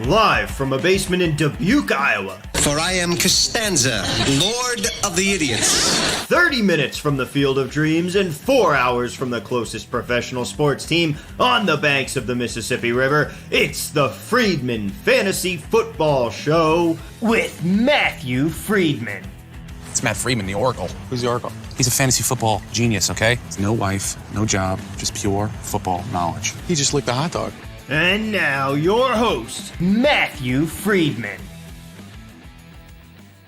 Live from a basement in Dubuque, Iowa. For I am Costanza, Lord of the Idiots. 30 minutes from the Field of Dreams and 4 hours from the closest professional sports team on the banks of the Mississippi River. It's the Freedman Fantasy Football Show with Matthew Freedman. It's Matt Freedman, the Oracle. Who's the Oracle? He's a fantasy football genius, okay? No wife, no job, just pure football knowledge. He just licked a hot dog. And now, your host, Matthew Freedman.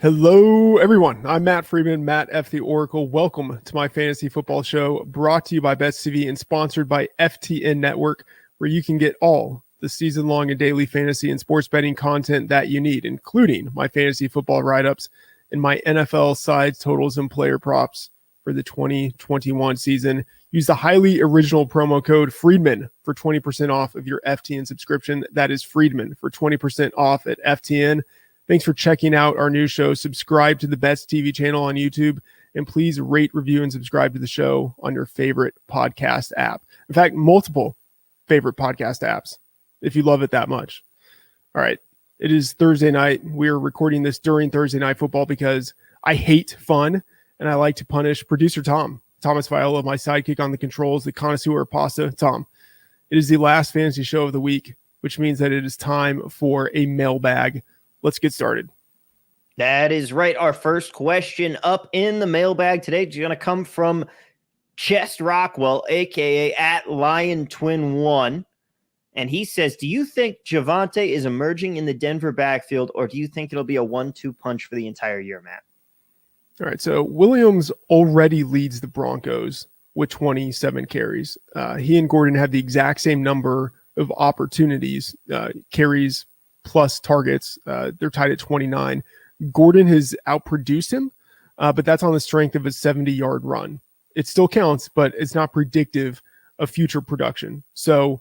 Hello, everyone. I'm Matt Freedman, Matt F. the Oracle. Welcome to my fantasy football show, brought to you by Best TV and sponsored by FTN Network, where you can get all the season-long and daily fantasy and sports betting content that you need, including my fantasy football write-ups and my NFL sides, totals, and player props for the 2021 season. Use the highly original promo code Freedman for 20% off of your FTN subscription. That is Freedman for 20% off at FTN. Thanks for checking out our new show. Subscribe to the Best TV channel on YouTube, and please rate, review, and subscribe to the show on your favorite podcast app. In fact, multiple favorite podcast apps, if you love it that much. All right. It is Thursday night. We're recording this during Thursday Night Football because I hate fun and I like to punish producer Thomas Viola, my sidekick on the controls, the connoisseur of pasta. Tom, it is the last fantasy show of the week, which means that it is time for a mailbag. Let's get started. That is right. Our first question up in the mailbag today is going to come from Chest Rockwell, a.k.a. at Lion Twin 1. And he says, do you think Javonte is emerging in the Denver backfield, or do you think it'll be a 1-2 punch for the entire year, Matt? All right, so Williams already leads the Broncos with 27 carries. He and Gordon have the exact same number of opportunities, carries plus targets. They're tied at 29. Gordon has outproduced him, but that's on the strength of a 70-yard run. It still counts, but it's not predictive of future production. So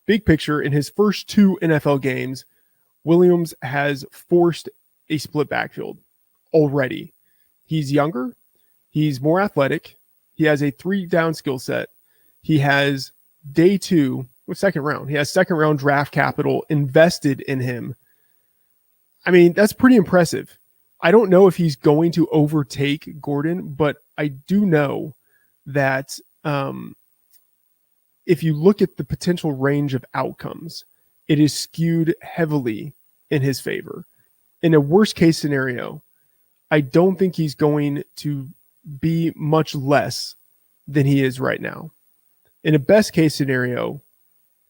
big picture, in his first 2 NFL games, Williams has forced a split backfield already. He's younger. He's more athletic. He has a 3-down skill set. He has second round. He has second round draft capital invested in him. I mean, that's pretty impressive. I don't know if he's going to overtake Gordon, but I do know that if you look at the potential range of outcomes, it is skewed heavily in his favor. In a worst case scenario, I don't think he's going to be much less than he is right now. In a best case scenario,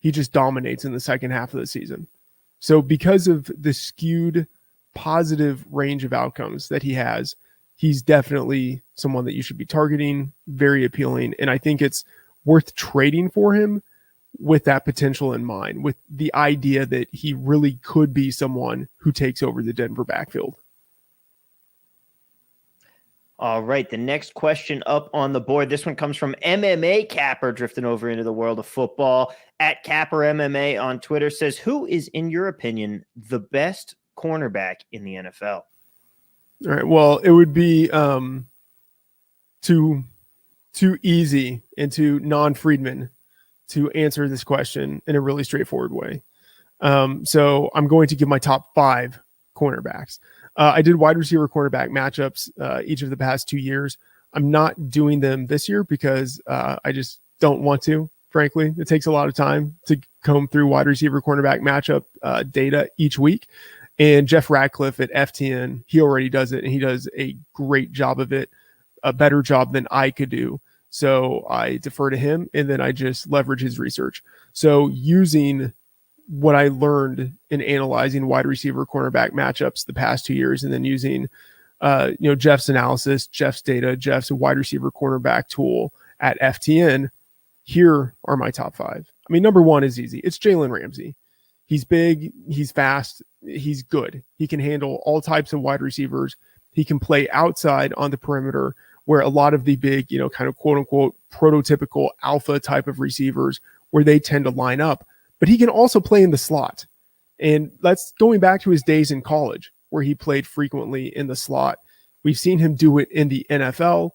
he just dominates in the second half of the season. So because of the skewed positive range of outcomes that he has, he's definitely someone that you should be targeting, very appealing. And I think it's worth trading for him with that potential in mind, with the idea that he really could be someone who takes over the Denver backfield. All right, the next question up on the board. This one comes from MMA Capper, drifting over into the world of football. At Capper MMA on Twitter says, who is, in your opinion, the best cornerback in the NFL? All right, well, it would be too easy and too non-Freedman to answer this question in a really straightforward way. So I'm going to give my top 5 cornerbacks. I did wide receiver cornerback matchups each of the past 2 years. I'm not doing them this year because I just don't want to, frankly. It takes a lot of time to comb through wide receiver cornerback matchup data each week. And Jeff Radcliffe at FTN, he already does it, and he does a great job of it, a better job than I could do. So I defer to him, and then I just leverage his research. So using what I learned in analyzing wide receiver cornerback matchups the past 2 years, and then using Jeff's analysis, Jeff's data, Jeff's wide receiver cornerback tool at FTN, here are my top 5. I mean, number 1 is easy. It's Jalen Ramsey. He's big, he's fast, he's good. He can handle all types of wide receivers. He can play outside on the perimeter, where a lot of the big, kind of quote unquote prototypical alpha type of receivers, where they tend to line up. But he can also play in the slot. And that's going back to his days in college, where he played frequently in the slot. We've seen him do it in the NFL.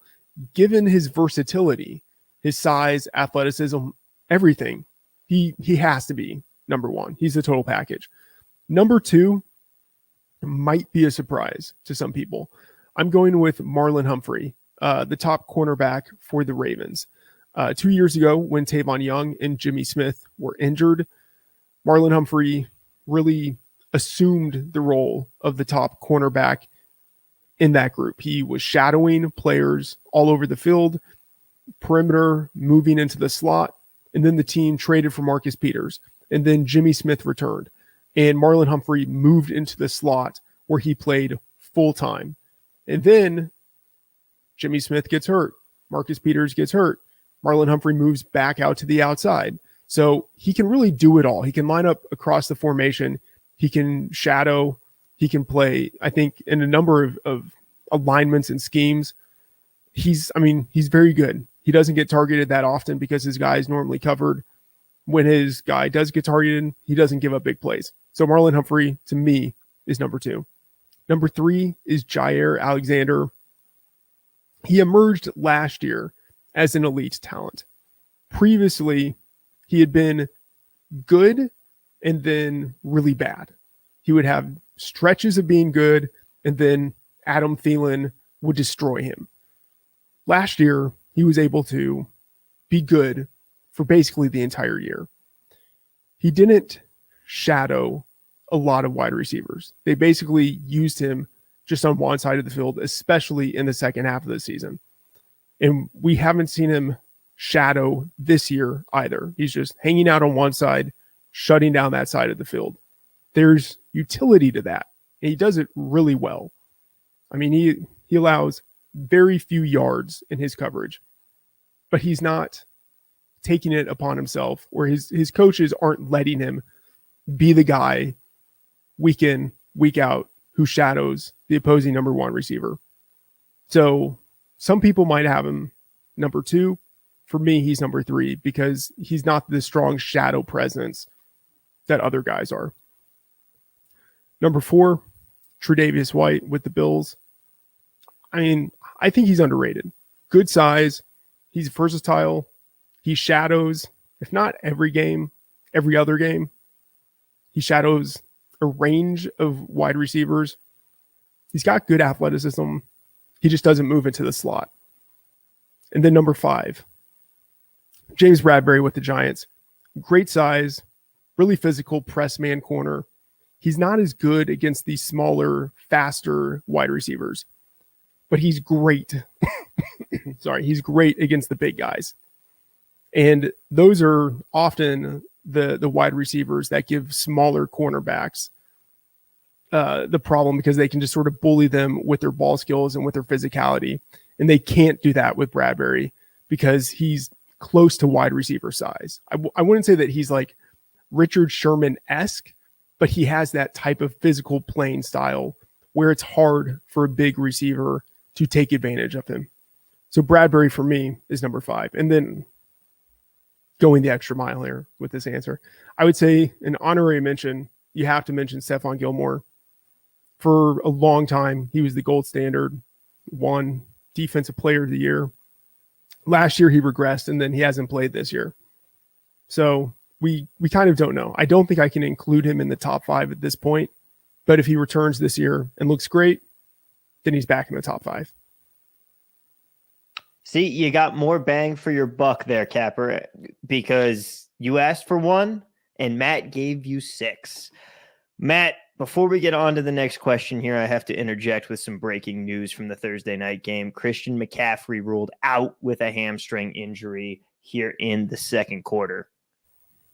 Given his versatility, his size, athleticism, everything, he has to be number 1. He's the total package. Number 2 might be a surprise to some people. I'm going with Marlon Humphrey, the top cornerback for the Ravens. 2 years ago, when Tavon Young and Jimmy Smith were injured, Marlon Humphrey really assumed the role of the top cornerback in that group. He was shadowing players all over the field, perimeter, moving into the slot, and then the team traded for Marcus Peters, and then Jimmy Smith returned, and Marlon Humphrey moved into the slot where he played full time. And then Jimmy Smith gets hurt, Marcus Peters gets hurt, Marlon Humphrey moves back out to the outside. So he can really do it all. He can line up across the formation. He can shadow. He can play, I think, in a number of alignments and schemes. He's very good. He doesn't get targeted that often because his guy is normally covered. When his guy does get targeted, he doesn't give up big plays. So Marlon Humphrey, to me, is number 2. Number 3 is Jair Alexander. He emerged last year as an elite talent. Previously, he had been good and then really bad. He would have stretches of being good, and then Adam Thielen would destroy him. Last year, he was able to be good for basically the entire year. He didn't shadow a lot of wide receivers. They basically used him just on one side of the field, especially in the second half of the season. And we haven't seen him shadow this year either. He's just hanging out on one side, shutting down that side of the field. There's utility to that, and he does it really well. I mean, he allows very few yards in his coverage, but he's not taking it upon himself, or his coaches aren't letting him be the guy week in, week out who shadows the opposing number 1 receiver. So some people might have him number 2. For me, he's number 3 because he's not the strong shadow presence that other guys are. Number 4, Tre'Davious White with the Bills. I mean, I think he's underrated. Good size. He's versatile. He shadows, if not every game, every other game. He shadows a range of wide receivers. He's got good athleticism. He just doesn't move into the slot. And then number 5, James Bradbury with the Giants. Great size, really physical press man corner. He's not as good against the smaller, faster wide receivers, but he's great. He's great against the big guys. And those are often the wide receivers that give smaller cornerbacks the problem, because they can just sort of bully them with their ball skills and with their physicality. And they can't do that with Bradbury because he's close to wide receiver size. I wouldn't say that he's like Richard Sherman-esque, but he has that type of physical playing style where it's hard for a big receiver to take advantage of him. So Bradbury for me is number 5. And then going the extra mile here with this answer, I would say an honorary mention, you have to mention Stephon Gilmore. For a long time, he was the gold standard, won Defensive Player of the Year. Last year, he regressed, and then he hasn't played this year. So we kind of don't know. I don't think I can include him in the top 5 at this point, but if he returns this year and looks great, then he's back in the top 5. See, you got more bang for your buck there, Capper, because you asked for 1 and Matt gave you 6. Matt, before we get on to the next question here, I have to interject with some breaking news from the Thursday night game. Christian McCaffrey ruled out with a hamstring injury here in the second quarter.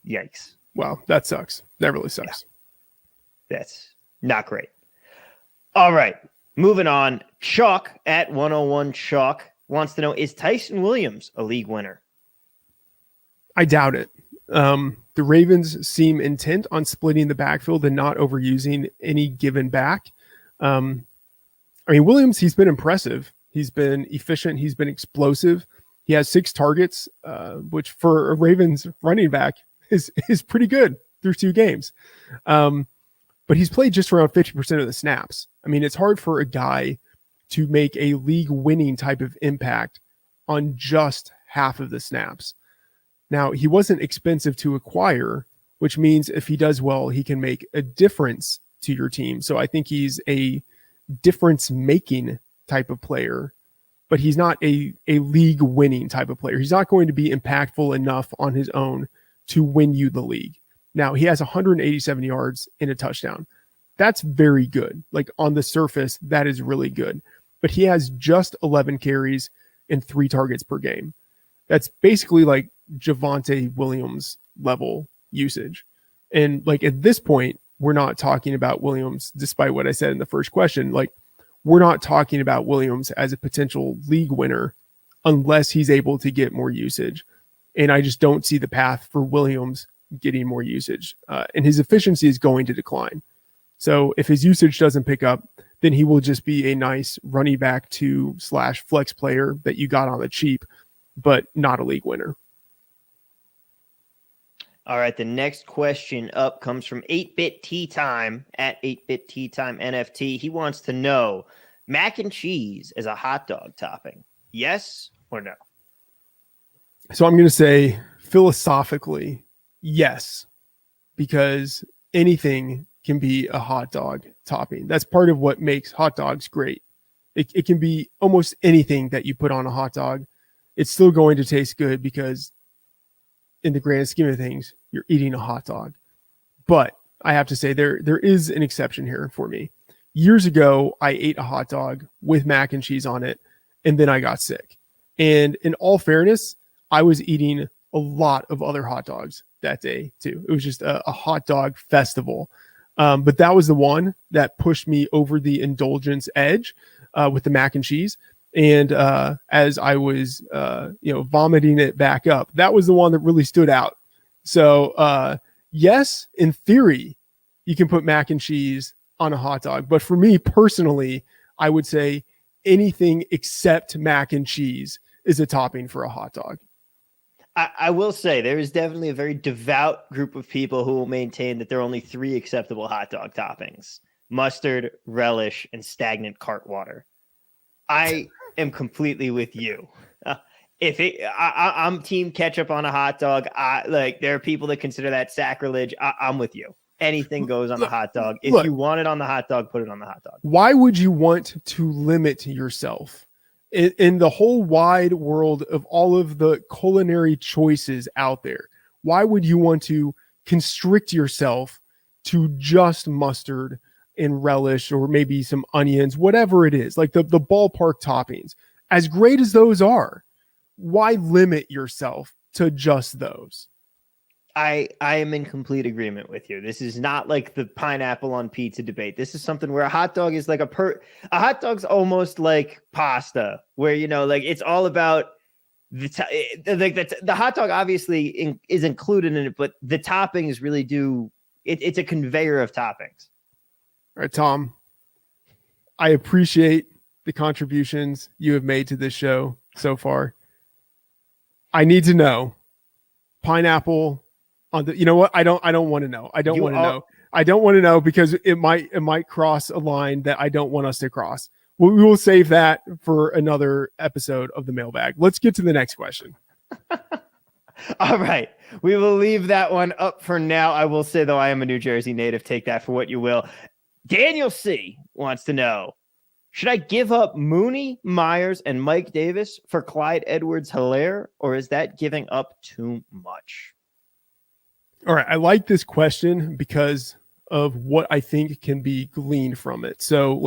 Yikes. Wow, that sucks. That really sucks. Yeah. That's not great. All right, moving on. Chuck at 101 Chuck wants to know, is Tyson Williams a league winner? I doubt it. The Ravens seem intent on splitting the backfield and not overusing any given back. Williams, he's been impressive. He's been efficient. He's been explosive. He has 6 targets, which for a Ravens running back is pretty good through 2 games. But he's played just around 50% of the snaps. I mean, it's hard for a guy to make a league winning type of impact on just half of the snaps. Now, he wasn't expensive to acquire which means if he does well, he can make a difference to your team. So I think he's a difference making type of player, but he's not a league winning type of player. He's not going to be impactful enough on his own to win you the league. Now, he has 187 yards and a touchdown. That's very good. Like on the surface, that is really good. But he has just 11 carries and 3 targets per game. That's basically like Javonte Williams level usage. And like at this point, we're not talking about Williams, despite what I said in the first question. Like, we're not talking about Williams as a potential league winner unless he's able to get more usage. And I just don't see the path for Williams getting more usage. And his efficiency is going to decline. So if his usage doesn't pick up, then he will just be a nice running back / flex player that you got on the cheap, but not a league winner. All right, the next question up comes from 8-Bit Tea Time at 8-Bit Tea Time NFT. He wants to know, mac and cheese as a hot dog topping, yes or no? So I'm going to say philosophically, yes, because anything can be a hot dog topping. That's part of what makes hot dogs great. It can be almost anything that you put on a hot dog. It's still going to taste good because in the grand scheme of things, you're eating a hot dog. But I have to say there is an exception here for me. Years ago, I ate a hot dog with mac and cheese on it, and then I got sick. And in all fairness, I was eating a lot of other hot dogs that day too. It was just a hot dog festival. But that was the one that pushed me over the indulgence edge with the mac and cheese. And as I was, vomiting it back up, that was the one that really stood out. So yes, in theory, you can put mac and cheese on a hot dog. But for me personally, I would say anything except mac and cheese is a topping for a hot dog. I will say there is definitely a very devout group of people who will maintain that there are only 3 acceptable hot dog toppings: mustard, relish, and stagnant cart water. I am completely with you. I'm team ketchup on a hot dog. There are people that consider that sacrilege. I'm with you. Anything goes on the hot dog. If you want it on the hot dog, put it on the hot dog. Why would you want to limit yourself in the whole wide world of all of the culinary choices out there? Why would you want to constrict yourself to just mustard and relish, or maybe some onions, whatever it is, like the ballpark toppings? As great as those are, why limit yourself to just those? I am in complete agreement with you. This is not like the pineapple on pizza debate. This is something where a hot dog is like a hot dog's almost like pasta, where, it's all about the hot dog obviously is included in it, but the toppings really it's a conveyor of toppings. All right, Tom, I appreciate the contributions you have made to this show so far. I need to know pineapple on the, you know what? I don't want to know. I don't want to know. I don't want to know because it might cross a line that I don't want us to cross. We will save that for another episode of the mailbag. Let's get to the next question. All right. We will leave that one up for now. I will say, though, I am a New Jersey native. Take that for what you will. Daniel C. wants to know, should I give up Mooney, Myers, and Mike Davis for Clyde Edwards-Helaire, or is that giving up too much? All right. I like this question because of what I think can be gleaned from it. So,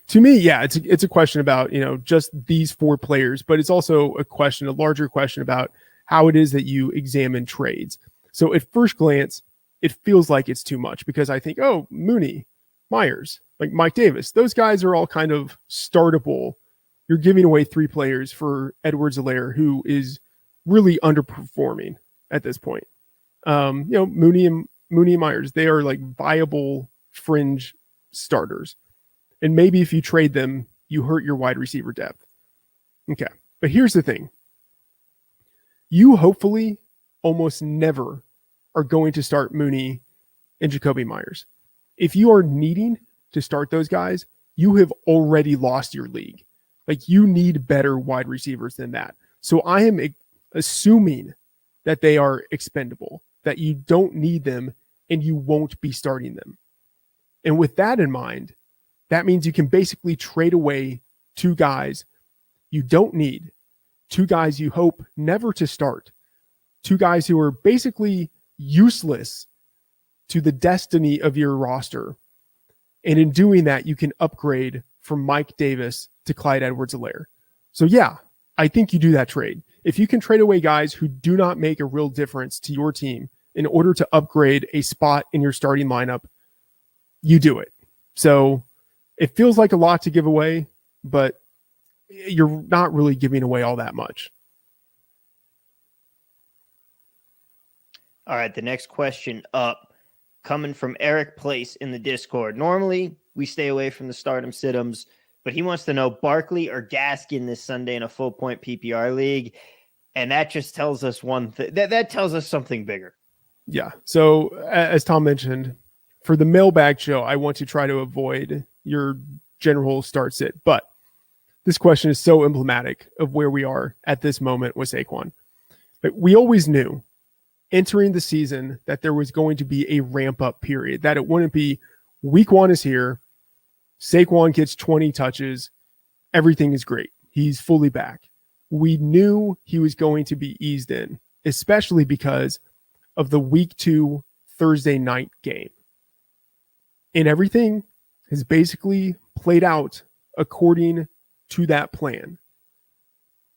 to me, yeah, it's a question about, just these 4 players, but it's also a larger question about how it is that you examine trades. So at first glance, it feels like it's too much because I think, oh, Mooney, Myers, like Mike Davis, those guys are all kind of startable. You're giving away 3 players for Edwards-Helaire, who is really underperforming at this point. Mooney and Myers, they are like viable fringe starters. And maybe if you trade them, you hurt your wide receiver depth. Okay. But here's the thing. You hopefully almost never are going to start Mooney and Jakobi Meyers. If you are needing to start those guys, you have already lost your league. Like, you need better wide receivers than that. So I am assuming that they are expendable. that you don't need them and you won't be starting them. And with that in mind, that means you can basically trade away 2 guys you don't need, 2 guys you hope never to start, 2 guys who are basically useless to the destiny of your roster. And in doing that, you can upgrade from Mike Davis to Clyde Edwards-Helaire. So yeah, I think you do that trade. If you can trade away guys who do not make a real difference to your team in order to upgrade a spot in your starting lineup, you do it. So it feels like a lot to give away, but you're not really giving away all that much. All right, the next question up, coming from Eric Place in the Discord. Normally, we stay away from the stardom sit-ems, but he wants to know Barkley or Gaskin this Sunday in a full-point PPR league, and that just tells us one thing. That tells us something bigger. Yeah, so as Tom mentioned, for the mailbag show, I want to try to avoid your general start-sit, but this question is so emblematic of where we are at this moment with Saquon. But we always knew entering the season that there was going to be a ramp-up period, that it wouldn't be week 1 is here, Saquon gets 20 touches, everything is great, he's fully back. We knew he was going to be eased in, especially because of the week 2 Thursday night game. And everything has basically played out according to that plan.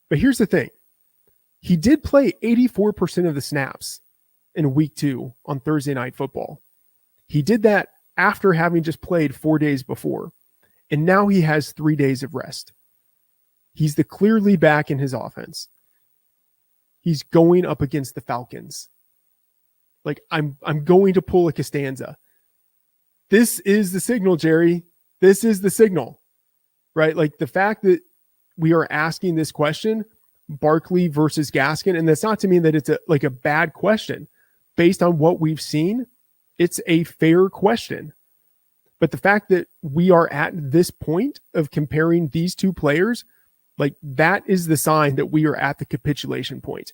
But here's the thing. He did play 84% of the snaps in week 2 on Thursday Night Football. He did that after having just played 4 days before. And now he has 3 days of rest. He's the clear lead back in his offense. He's going up against the Falcons. Like, I'm going to pull a Costanza. This is the signal, Jerry. This is the signal, right? Like, the fact that we are asking this question, Barkley versus Gaskin, and that's not to mean that it's a bad question. Based on what we've seen, it's a fair question. But the fact that we are at this point of comparing these 2 players, like, that is the sign that we are at the capitulation point.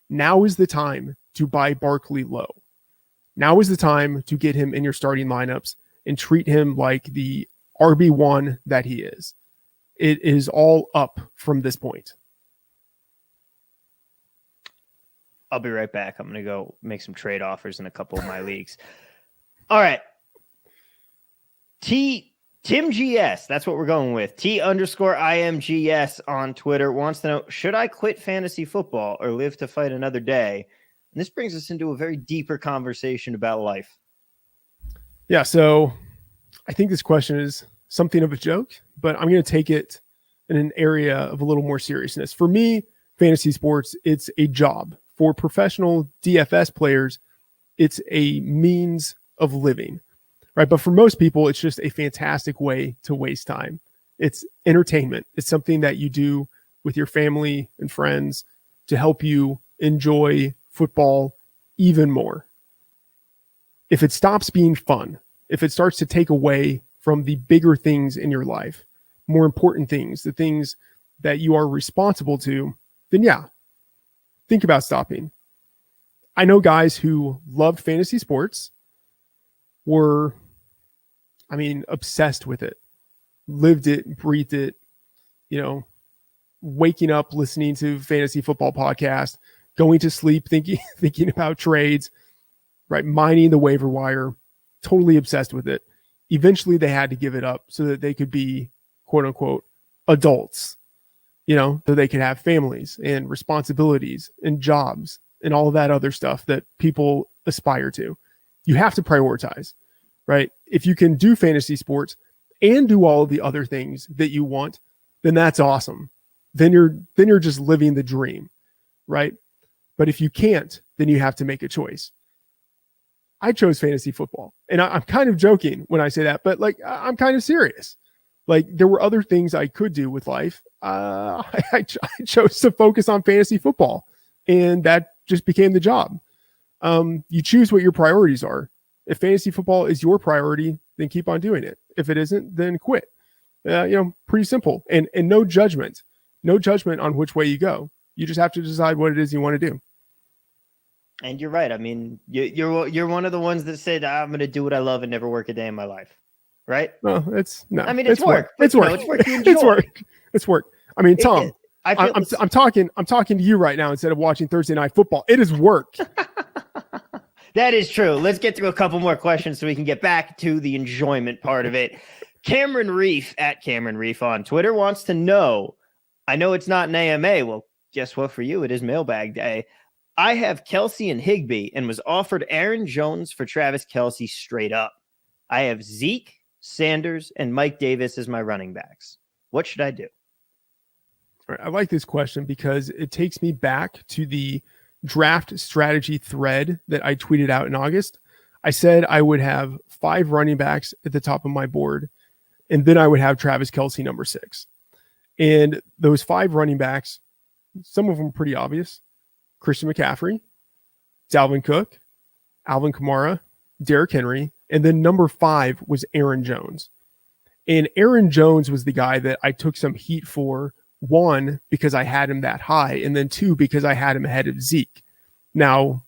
Now is the time to buy Barkley low. Now is the time to get him in your starting lineups and treat him like the RB1 that he is. It is all up from this point. I'll be right back. I'm going to go make some trade offers in a couple of my leagues. All right. Tim GS, that's what we're going with. T_IMGS on Twitter wants to know, should I quit fantasy football or live to fight another day? And this brings us into a very deeper conversation about life. Yeah, so I think this question is something of a joke, but I'm going to take it in an area of a little more seriousness. For me, fantasy sports, it's a job. For professional DFS players, it's a means of living, right? But for most people, it's just a fantastic way to waste time. It's entertainment. It's something that you do with your family and friends to help you enjoy football even more. If it stops being fun, if it starts to take away from the bigger things in your life, more important things, the things that you are responsible to, then yeah, think about stopping. I know guys who loved fantasy sports, were, obsessed with it, lived it, breathed it, waking up, listening to fantasy football podcasts, going to sleep, thinking about trades, right? Mining the waiver wire, totally obsessed with it. Eventually they had to give it up so that they could be quote unquote adults, so they could have families and responsibilities and jobs and all of that other stuff that people aspire to. You have to prioritize, right? If you can do fantasy sports and do all of the other things that you want, then that's awesome. Then you're just living the dream, right? But if you can't, then you have to make a choice. I chose fantasy football, and I'm kind of joking when I say that, but I'm kind of serious. There were other things I could do with life. I chose to focus on fantasy football, and that just became the job. You choose what your priorities are. If fantasy football is your priority, then keep on doing it. If it isn't, then quit. Pretty simple, and no judgment on which way you go. You just have to decide what it is you want to do. And you're right. I mean, you're one of the ones that said I'm going to do what I love and never work a day in my life, right? No, I mean, it's work. It's But, work. it's work you enjoy. It's work. It's work. I mean, Tom, I feel I'm talking to you right now instead of watching Thursday Night Football. It is work. That is true. Let's get through a couple more questions so we can get back to the enjoyment part of it. Cameron Reef at Cameron Reef on Twitter wants to know, I know it's not an AMA. Well, guess what? For you, it is mailbag day. I have Kelce and Higbee and was offered Aaron Jones for Travis Kelce straight up. I have Zeke, Sanders, and Mike Davis as my running backs. What should I do? All right, I like this question because it takes me back to the draft strategy thread that I tweeted out in August. I said I would have 5 running backs at the top of my board, and then I would have Travis Kelce number 6. And those 5 running backs, some of them pretty obvious. Christian McCaffrey, Dalvin Cook, Alvin Kamara, Derrick Henry, and then number 5 was Aaron Jones. And Aaron Jones was the guy that I took some heat for, 1, because I had him that high, and then 2, because I had him ahead of Zeke. Now,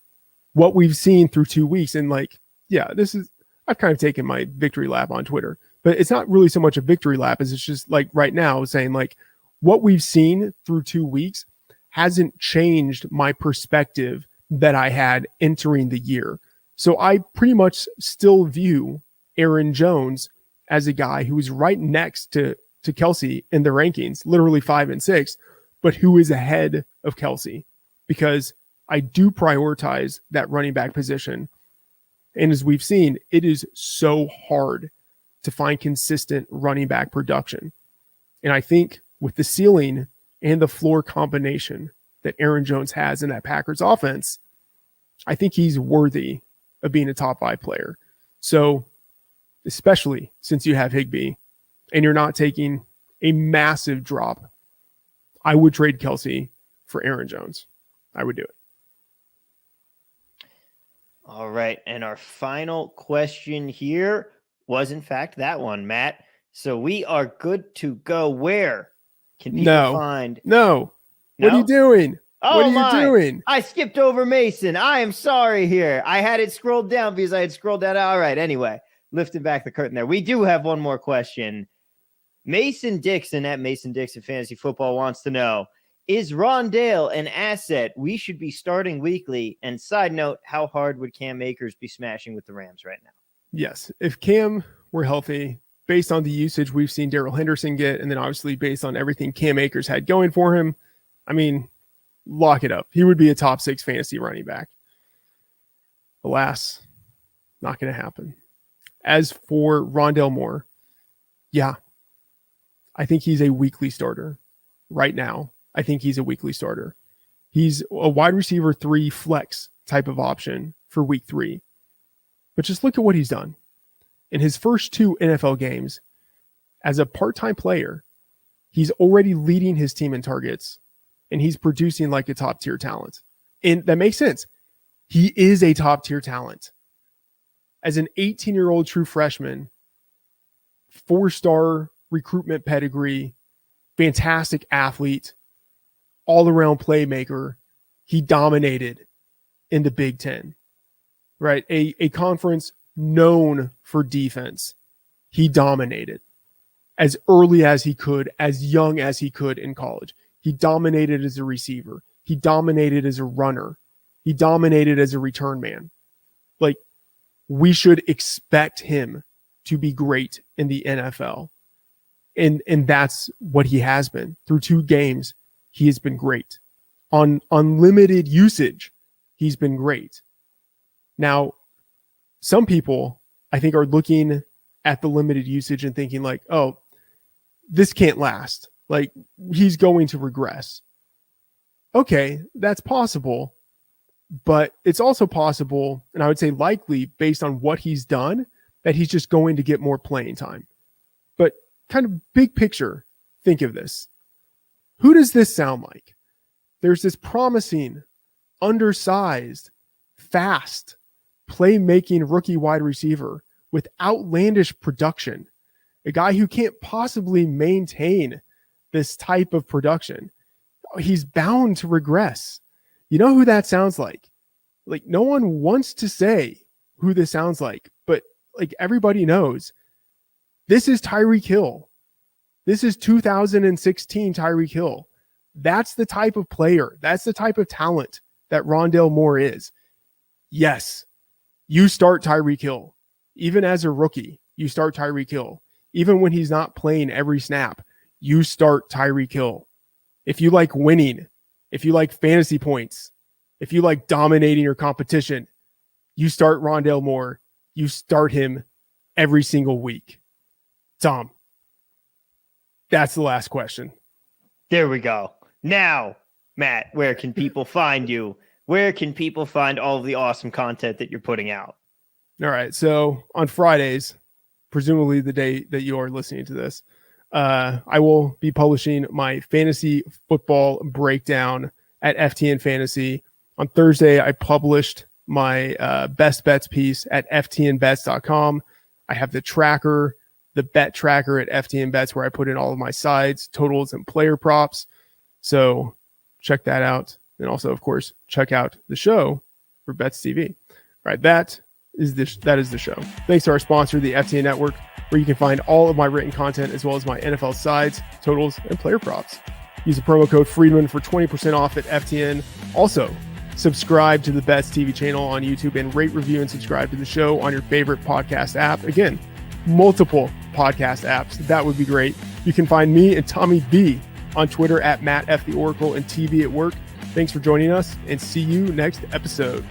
what we've seen through 2 weeks, and I've kind of taken my victory lap on Twitter, but it's not really so much a victory lap as it's just like right now saying like what we've seen through 2 weeks hasn't changed my perspective that I had entering the year. So I pretty much still view Aaron Jones as a guy who is right next to Kelce in the rankings, literally 5 and 6, but who is ahead of Kelce because I do prioritize that running back position. And as we've seen, it is so hard to find consistent running back production. And I think with the ceiling and the floor combination that Aaron Jones has in that Packers offense, I think he's worthy of being a top 5 player. So, especially since you have Higbee and you're not taking a massive drop, I would trade Kelce for Aaron Jones. I would do it. All right. And our final question here was, in fact, that one, Matt. So we are good to go. Where can people find? No. What are you doing? Oh, what are you doing? I skipped over Mason. I am sorry here. I had it scrolled down because I had scrolled down. All right. Anyway, lifting back the curtain there. We do have one more question. Mason Dixon at Mason Dixon Fantasy Football wants to know, is Ronalddale an asset we should be starting weekly? And side note, how hard would Cam Akers be smashing with the Rams right now? Yes. If Cam were healthy, based on the usage we've seen Darrell Henderson get, and then obviously based on everything Cam Akers had going for him, I mean, lock it up. He would be a top 6 fantasy running back. Alas, not going to happen. As for Rondale Moore, yeah, I think he's a weekly starter right now. I think he's a weekly starter. He's a wide receiver 3 flex type of option for week 3. But just look at what he's done. In his first 2 NFL games, as a part-time player, he's already leading his team in targets, and he's producing like a top-tier talent. And that makes sense. He is a top-tier talent. As an 18-year-old true freshman, 4-star recruitment pedigree, fantastic athlete, all-around playmaker, he dominated in the Big Ten, right? A conference known for defense. He dominated as early as he could, as young as he could in college. He dominated as a receiver. He dominated as a runner. He dominated as a return man. Like, we should expect him to be great in the NFL. And that's what he has been. Through 2 games, he has been great. On unlimited usage, he's been great. Now, some people, I think, are looking at the limited usage and thinking like, oh, this can't last. Like, he's going to regress. Okay, that's possible. But it's also possible, and I would say likely, based on what he's done, that he's just going to get more playing time. But kind of big picture, think of this. Who does this sound like? There's this promising, undersized, fast, playmaking rookie wide receiver with outlandish production, a guy who can't possibly maintain this type of production. He's bound to regress. You know who that sounds like? Like, no one wants to say who this sounds like, but like everybody knows this is Tyreek Hill. This is 2016 Tyreek Hill. That's the type of player. That's the type of talent that Ronalddale Moore is. Yes, you start Tyreek Hill. Even as a rookie, you start Tyreek Hill. Even when he's not playing every snap, you start Tyreek Hill. If you like winning, if you like fantasy points, if you like dominating your competition, you start Ronalddale Moore. You start him every single week. Tom, that's the last question. There we go. Now, Matt, where can people find you? Where can people find all of the awesome content that you're putting out? All right. So on Fridays, presumably the day that you are listening to this, I will be publishing my fantasy football breakdown at FTN Fantasy. On Thursday, I published my best bets piece at ftnbets.com. I have the tracker, the bet tracker at FTN Bets, where I put in all of my sides, totals, and player props. So check that out. And also, of course, check out the show for Bets TV. All right, that is the show. Thanks to our sponsor, the FTN Network, where you can find all of my written content as well as my NFL sides, totals, and player props. Use the promo code Freedman for 20% off at FTN. Also, subscribe to the Bets TV channel on YouTube and rate, review, and subscribe to the show on your favorite podcast app. Again, multiple podcast apps. That would be great. You can find me and Tommy B on Twitter at Matt F. The Oracle and TV at Work. Thanks for joining us, and see you next episode.